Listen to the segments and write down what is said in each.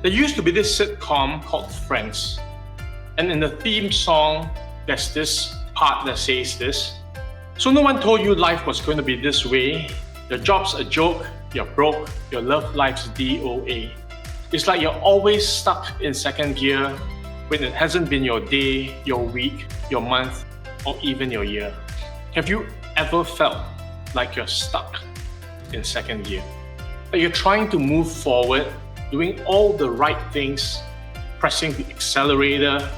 There used to be this sitcom called Friends. And in the theme song, there's this part that says this. So no one told you life was going to be this way. Your job's a joke, you're broke, your love life's DOA. It's like you're always stuck in second gear when it hasn't been your day, your week, your month, or even your year. Have you ever felt like you're stuck in second gear? Like you're trying to move forward, doing all the right things, pressing the accelerator,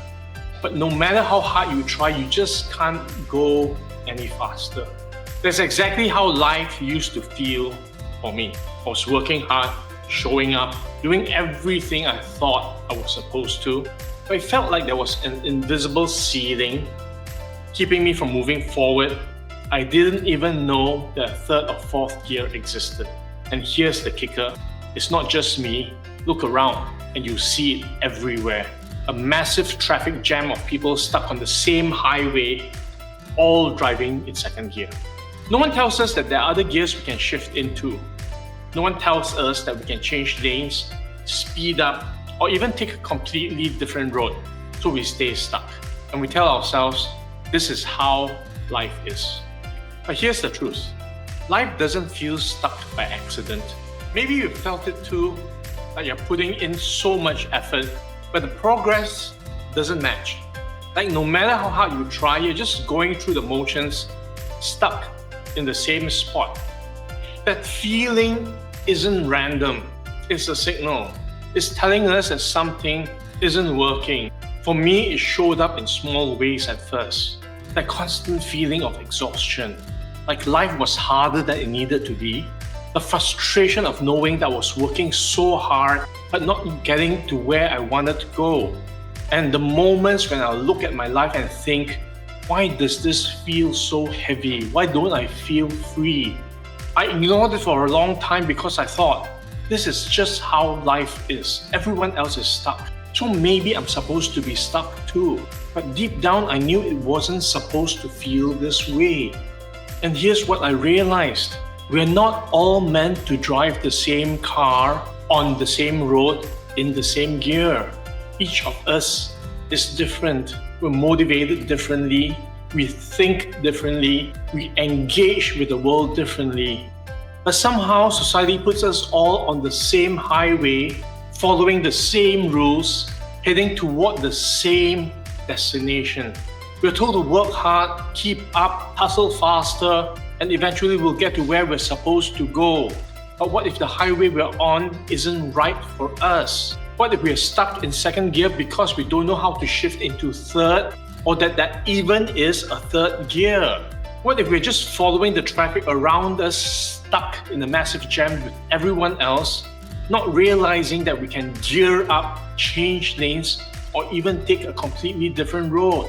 but no matter how hard you try, you just can't go any faster. That's exactly how life used to feel for me. I was working hard, showing up, doing everything I thought I was supposed to, but it felt like there was an invisible ceiling keeping me from moving forward. I didn't even know that third or fourth gear existed. And here's the kicker, it's not just me. Look around and you see it everywhere. A massive traffic jam of people stuck on the same highway, all driving in second gear. No one tells us that there are other gears we can shift into. No one tells us that we can change lanes, speed up, or even take a completely different road, so we stay stuck. And we tell ourselves, this is how life is. But here's the truth. Life doesn't feel stuck by accident. Maybe you felt it too, that you're putting in so much effort, but the progress doesn't match. Like no matter how hard you try, you're just going through the motions, stuck in the same spot. That feeling isn't random, it's a signal. It's telling us that something isn't working. For me, it showed up in small ways at first. That constant feeling of exhaustion, like life was harder than it needed to be. The frustration of knowing that I was working so hard but not getting to where I wanted to go. And the moments when I look at my life and think, why does this feel so heavy? Why don't I feel free? I ignored it for a long time because I thought, this is just how life is. Everyone else is stuck. So maybe I'm supposed to be stuck too. But deep down, I knew it wasn't supposed to feel this way. And here's what I realized. We're not all meant to drive the same car on the same road in the same gear. Each of us is different. We're motivated differently. We think differently. We engage with the world differently. But somehow society puts us all on the same highway, following the same rules, heading toward the same destination. We're told to work hard, keep up, hustle faster, and eventually we'll get to where we're supposed to go. But what if the highway we're on isn't right for us? What if we're stuck in second gear because we don't know how to shift into third, or that even is a third gear? What if we're just following the traffic around us, stuck in a massive jam with everyone else, not realizing that we can gear up, change lanes, or even take a completely different road?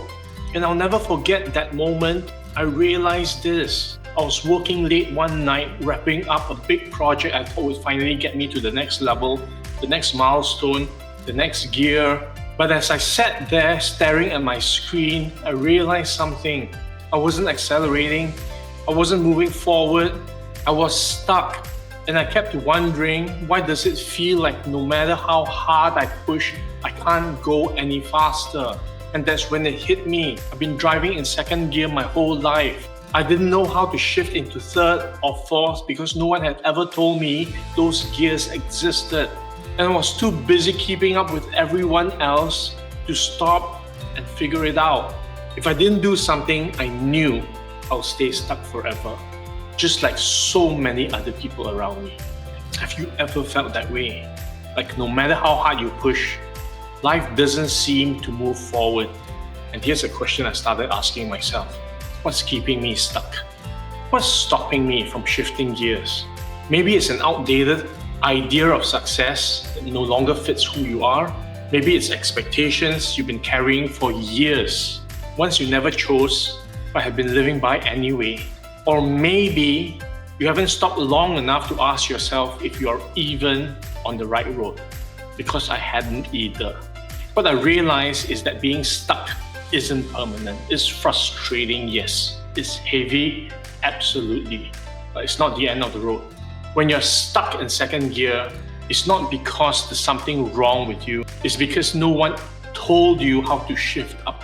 And I'll never forget that moment. I realized this. I was working late one night, wrapping up a big project I thought would finally get me to the next level, the next milestone, the next gear. But as I sat there staring at my screen, I realized something. I wasn't accelerating. I wasn't moving forward. I was stuck. And I kept wondering, why does it feel like no matter how hard I push, I can't go any faster? And that's when it hit me. I've been driving in second gear my whole life. I didn't know how to shift into third or fourth because no one had ever told me those gears existed. And I was too busy keeping up with everyone else to stop and figure it out. If I didn't do something, I knew I'll stay stuck forever, just like so many other people around me. Have you ever felt that way? Like no matter how hard you push, life doesn't seem to move forward. And here's a question I started asking myself. What's keeping me stuck? What's stopping me from shifting gears? Maybe it's an outdated idea of success that no longer fits who you are. Maybe it's expectations you've been carrying for years, ones you never chose but have been living by anyway. Or maybe you haven't stopped long enough to ask yourself if you're even on the right road, because I hadn't either. What I realized is that being stuck isn't permanent. It's frustrating, yes. It's heavy, absolutely. But it's not the end of the road. When you're stuck in second gear, it's not because there's something wrong with you. It's because no one told you how to shift up.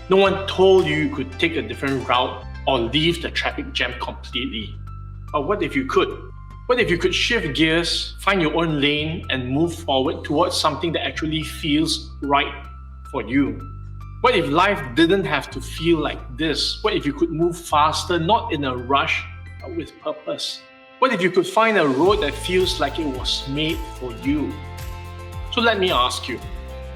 No one told you could take a different route or leave the traffic jam completely. But what if you could? What if you could shift gears, find your own lane, and move forward towards something that actually feels right for you? What if life didn't have to feel like this? What if you could move faster, not in a rush, but with purpose? What if you could find a road that feels like it was made for you? So let me ask you,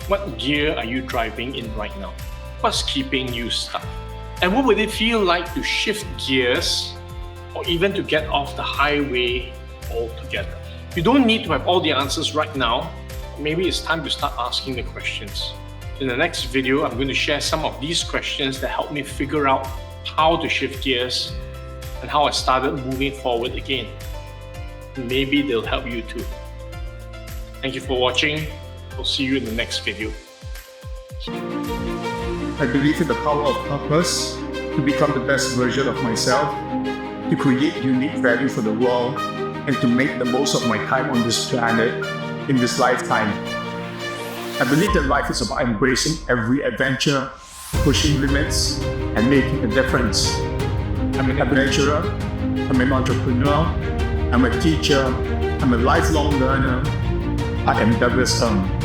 what gear are you driving in right now? What's keeping you stuck? And what would it feel like to shift gears or even to get off the highway altogether? You don't need to have all the answers right now. Maybe it's time to start asking the questions. In the next video, I'm going to share some of these questions that helped me figure out how to shift gears and how I started moving forward again. Maybe they'll help you too. Thank you for watching. I'll see you in the next video. I believe in the power of purpose to become the best version of myself, to create unique value for the world, and to make the most of my time on this planet in this lifetime. I believe that life is about embracing every adventure, pushing limits, and making a difference. I'm an adventurer, I'm an entrepreneur, I'm a teacher, I'm a lifelong learner. I am Douglas Ng.